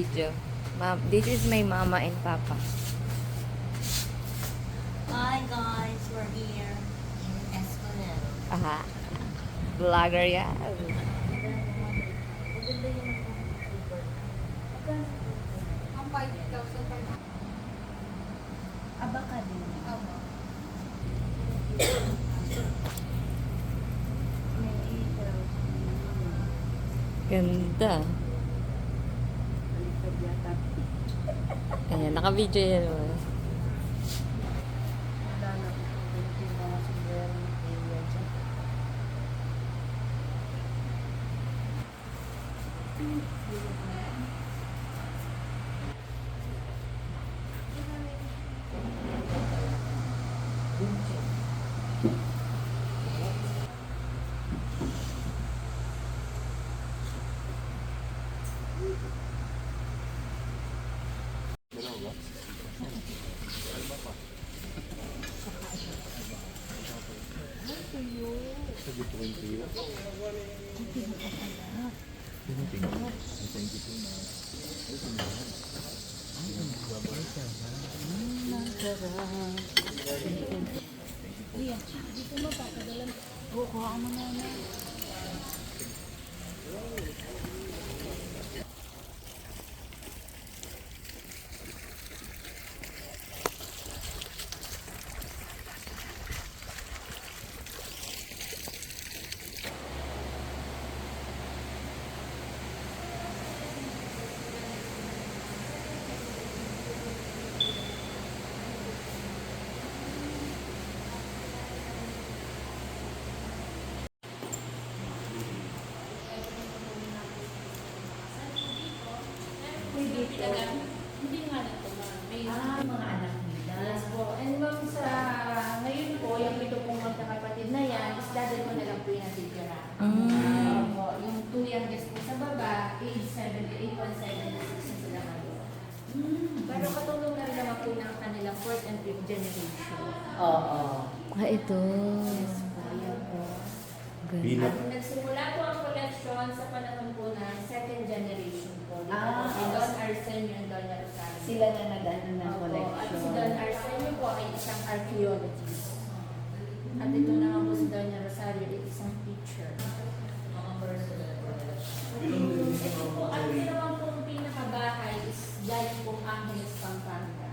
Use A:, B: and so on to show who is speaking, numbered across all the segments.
A: video. This is my mama and papa.
B: Hi guys, we're here in Esplanade.
A: Aha. Vlogger yan.
C: Ang 5,000 pa na.
B: Abaka din.
C: Oo.
A: Ganda. Ayan, naka-video yan. Oh.
D: Hindi nga na ito, ma'am. May
B: Mga anak nila.
D: yes po. And ma'am, sa ngayon po, yung ito pong magkakapatid na yan, is dadal mo na lang po yung natitira. Po, yung 2 youngest po sa baba, age 7 to 8, 1, 7 na 6 na sila kayo. Pero katulong na rin naman po ng kanilang 4th and 5th generation.
B: Oo.
A: Ah, ito.
D: Yes po, yan po.
A: Ganda.
D: At nagsimula po ang collection sa panahon po ng 2nd generation po. Dito po
B: Ah,
D: si Don Arsenio and Doña Rosario.
B: Sila na nag-ano ng
D: Opo,
B: collection.
D: at si Don Arsenio po ay isang archaeologist. At ito naman po si Doña Rosario ay isang teacher. Ito po, at ito naman po ang pinakabahay is galing po Angeles, Pampanga.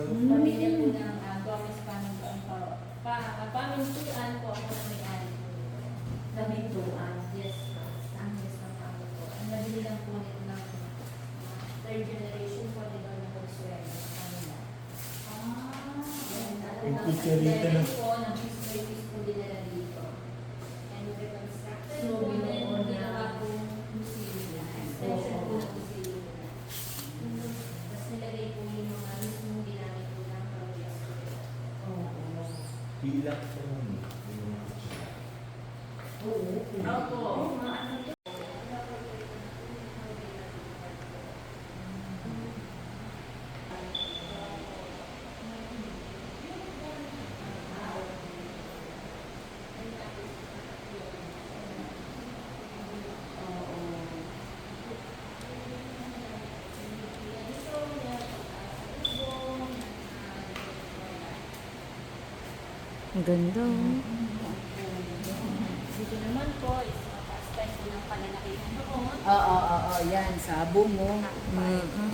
D: Pamilya po ng Gomez Pamintuan po. Pamintuan po ako na may-ari. Pamintuan, yes po. Sa Angeles, Pampanga po. Ang nabili lang po nito ng 3rd generation po ni Doña Consuelo sa kanila.
E: Yung picture dito na.
D: Po, ng history po dinala dito. And reconstructed
B: So,
D: po, and
B: binuo na.
D: ginawa po museum. Extension po ng museum. Tapos nilagay po yung mga mismong ginamit po ng Claudia Escobar.
E: Bilang sa mga.
D: Opo.
A: Ang ganda. Oh.
D: Dito naman po is pastime po ng pananakit noon.
B: Oo, yan. Sa bungo.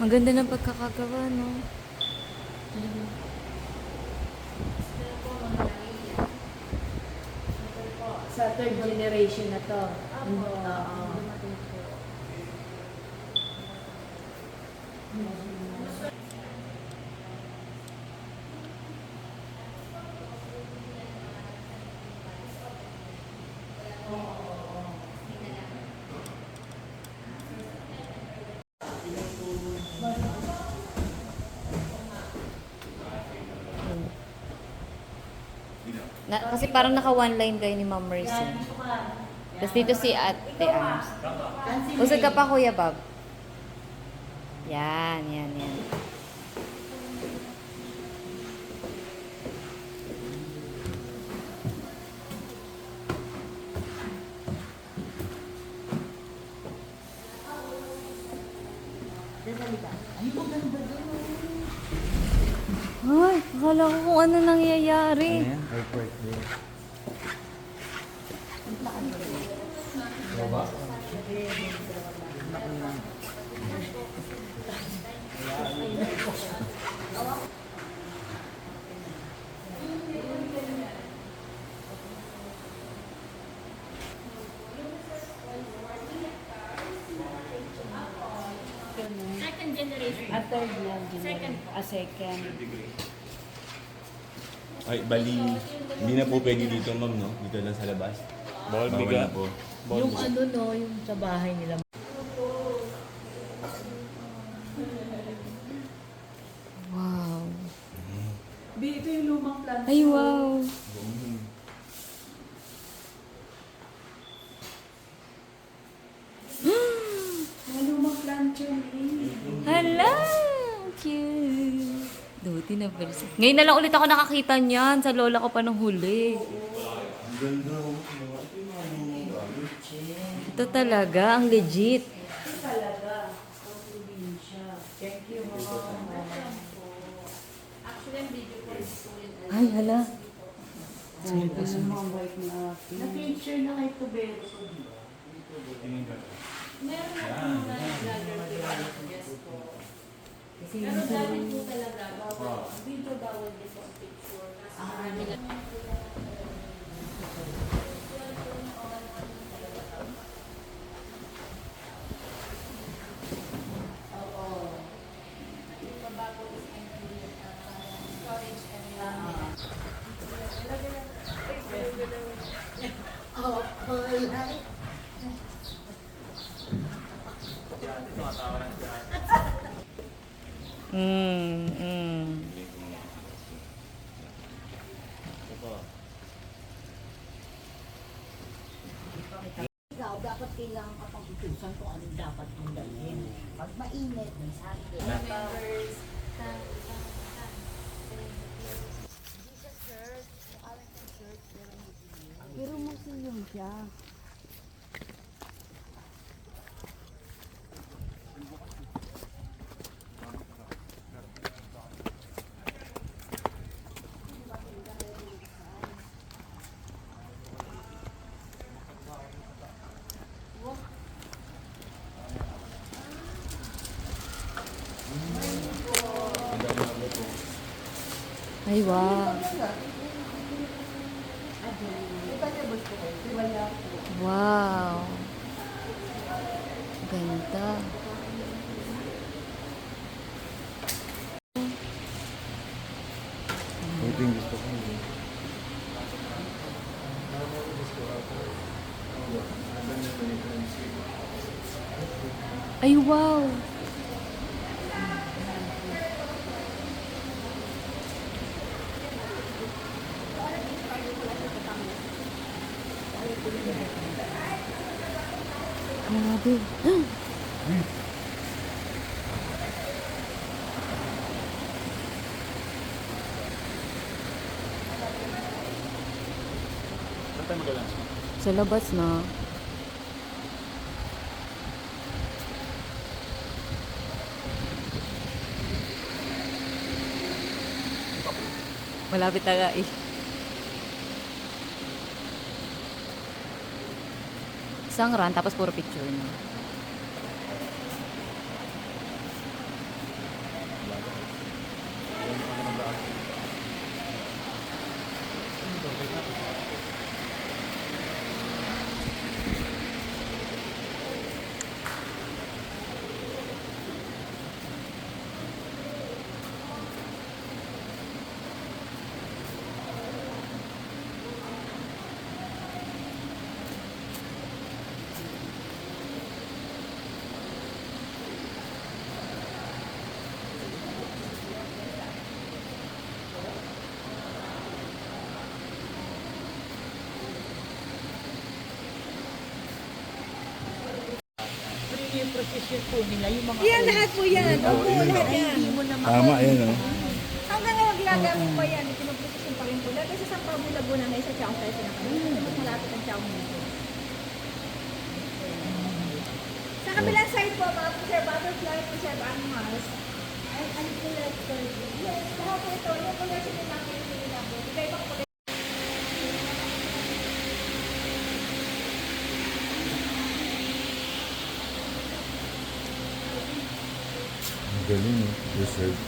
A: Ang ganda ng pagkakagawa, no?
D: Ito po mga nangyayari. Ito po.
B: Sa 3rd generation na to.
D: Opo.
B: Oo.
D: Dumating po.
A: Kasi parang naka one line kayo ni Ma'am Mercy. Tapos dito si Ate Ams. Usad ka pa, Kuya Bob. Yan, yan, yan. Ay, akala ko kung ano nangyayari.
E: yan? Airport din. Ano ba?
D: Second generation.
B: Third lang.
D: Second.
B: Second.
E: Ay, bali, hindi na po pwede dito, ma'am, no? Dito lang sa labas. Bawal na po.
B: Yung ano no, yung sa bahay nila.
A: Wow.
B: Ito yung lumang plant.
A: Ay, wow.
B: Mga lumang plant yun.
A: Hala! Cute. Duty na versa. Ngayon na lang ulit ako nakakita niyan. Sa lola ko pa nung huli.
E: Ang ganda, oh. Ito yung mga lumang gamit.
A: Ito talaga, ang legit.
B: Talaga. Probinsya. Thank you, mama.
D: Actually, ang video ko is with
A: Ay, hala.
B: Mga white na ate. Na-feature na kay Tubero.
D: meron na po mga vlogger po guest ko. Pero dati po talaga, bawal. Ang video bawal din po ang picture. Kasi marami na
A: Mm.
B: Ikaw, dapat kailangan ka pang utusan kung anong dapat mong dalhin. Pag mainit, may sabi.
D: members.
B: Pero museum siya.
A: Ay, wow. Wow. Ganda.
E: Ito yung gusto ko.
A: Ay, wow. Grabe.
E: Saan tayo magalang?
A: Sa labas na. Malapit na nga eh. Isang run, tapos puro picture na.
B: Yung procession po nila, yung mga...
C: Yan, lahat po yan. Opo, lahat yan.
B: Hindi mo na
E: Tama, yan, oh.
C: Hanggang ngayon, ginagamit pa yan. Pinuposition pa rin po. Dati sa San Pablo, Laguna, may isa Chow Fest na kami. Mas malapit ang Chow Fest. Sa kabilang side po, mga conservative butterfly, preserve animals.
B: Ay, ano po like
C: Yes, lahat po ito. Yung color sa nila ko yung nila po. Iba-ibang color.
E: Ang galing, no? Reserve.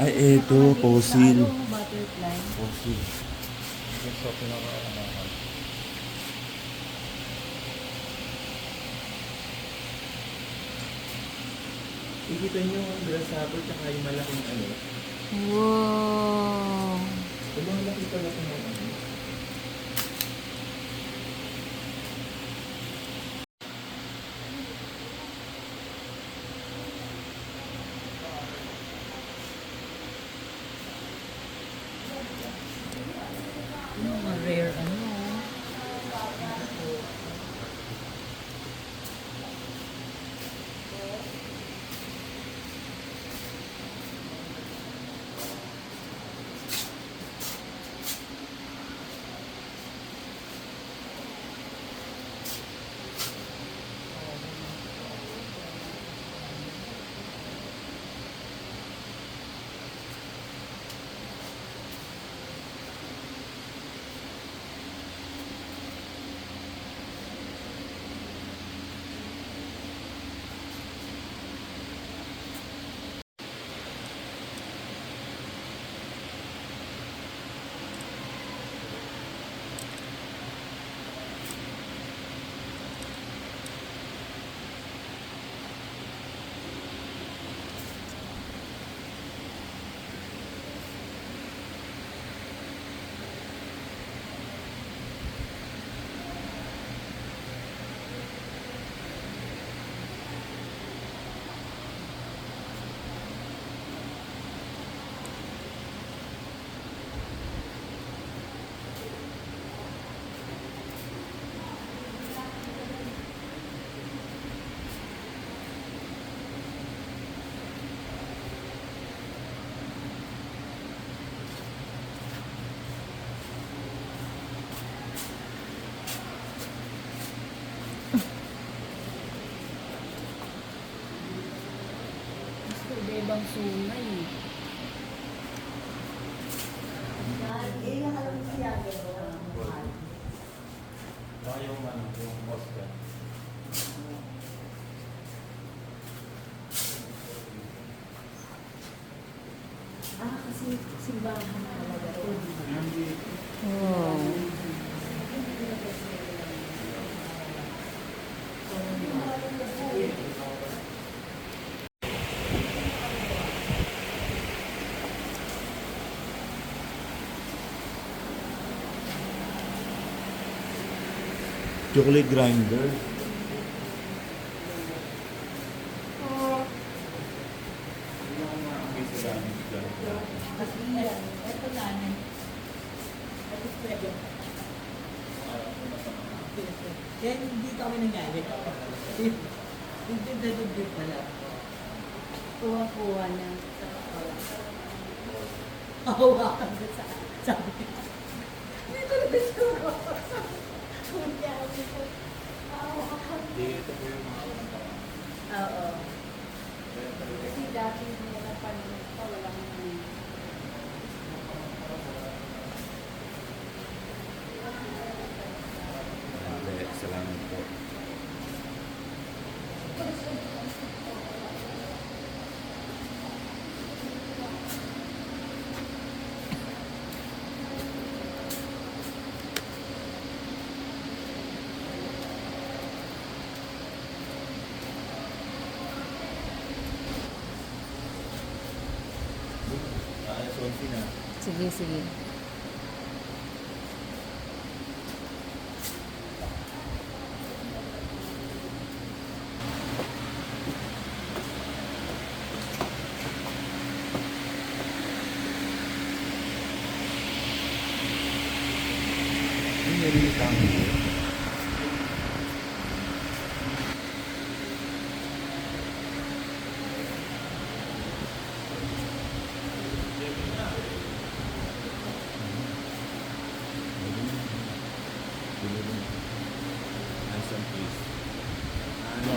E: Ay, eto, fossil.
B: butterfly.
E: Fossil. Gusto pinaka-amahan. Ikita niyo ang grasshopper tsaka yung malaking ano.
A: Wow.
E: Lumalaki pala kung ano.
B: Yung mga rare ano.
A: Ibang sumay.
B: Eh, yung alam mo siya, gano'n.
E: Saka yung ano, yung Oscar.
B: Ah, kasi simbahan talaga ito.
A: Wow.
E: Chocolate grinder.
B: Kasi yan, ito namin. Ito pwede. Kaya hindi kami nangyalit. Hindi na pala.
A: Kuha-kuha na.
B: Hawakan ko sa sabi ko. Dito na gusto ko. Kuya, ako po. Hawakan.
E: Dito po yung mga
B: Oo.
C: Kasi dati nila panunod pa, walang
E: Salamat po.
A: Sige, sige.
E: Yung nililitang mo. Nice and peace. Ano?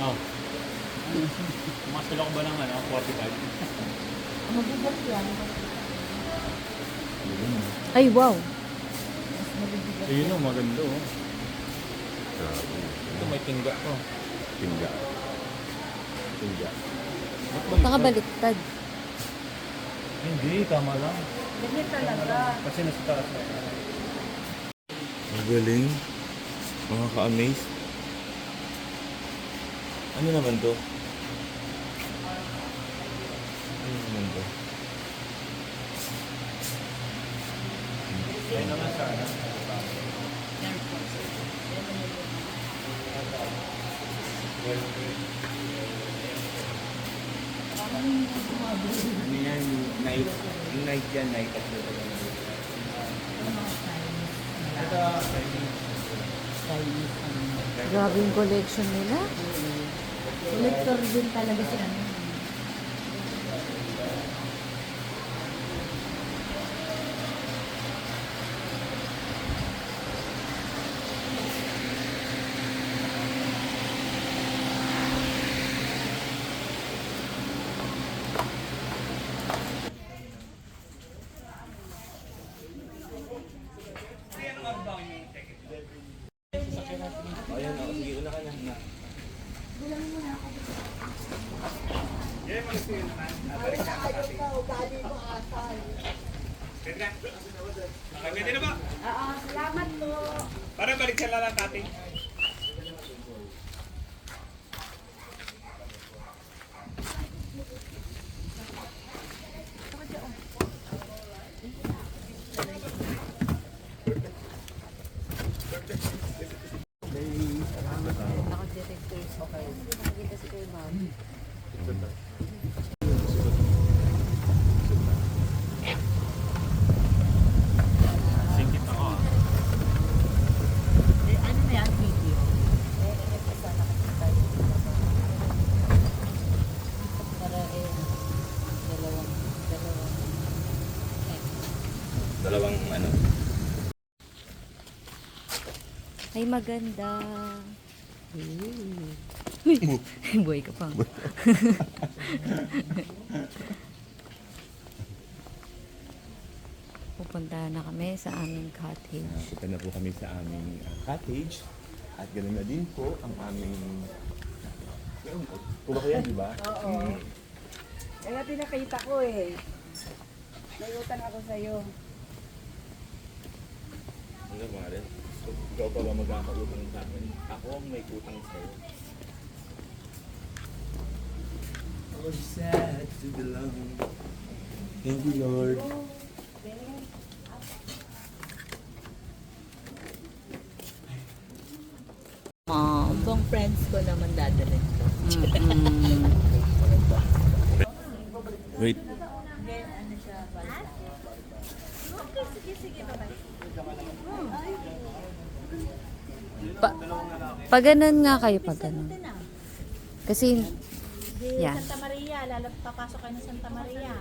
F: Oh. Pumasok ako ba ng 45?
B: Mabigat yan.
A: Ay, wow.
F: Ayun o, maganda oh. Ito may tingga ko.
E: Tingga. Tingga.
A: Nakabaliktad.
F: Hindi, tama lang.
C: Ganyan talaga.
F: Kasi nasa taas na.
E: Magaling. Makaka-amaze. Ano naman to? Ano naman to?
F: Ayun naman sa
E: Ano yan? Night. Yung night yan, night at
B: Chinese.
A: Grabe yung collection nila.
B: Collector din talaga si ano.
E: Ayan, ako. Sige, una ka na.
C: Salamat po.
F: Para balik sa lalang kating.
A: Naka-directors. Okay. Nakakita si Kuya Bob.
F: Singkit ako ah.
B: Ano na yan, video?
A: Para dalawang.
E: Dalawang ano.
A: Ay, maganda. Uy, buhay ka pa. Pupunta na kami sa aming cottage.
E: Punta na po kami sa aming cottage. At ganoon na din po ang aming... Kuha ko yan, di ba?
C: Oo. Kaya pinakita ko eh. Nayutan ako sa'yo.
E: Ano ba rin? So, ikaw pa ba magkakautang sa akin? Ako ang may utang sa'yo. Oh, sad to belong. Thank you, Lord.
B: Ibang friends ko naman dadalhin ko.
E: Wait.
A: Pag ganun nga kayo, pag ganun. Kasi, yeah.
C: Santa Maria, papasok kayo ng Santa Maria.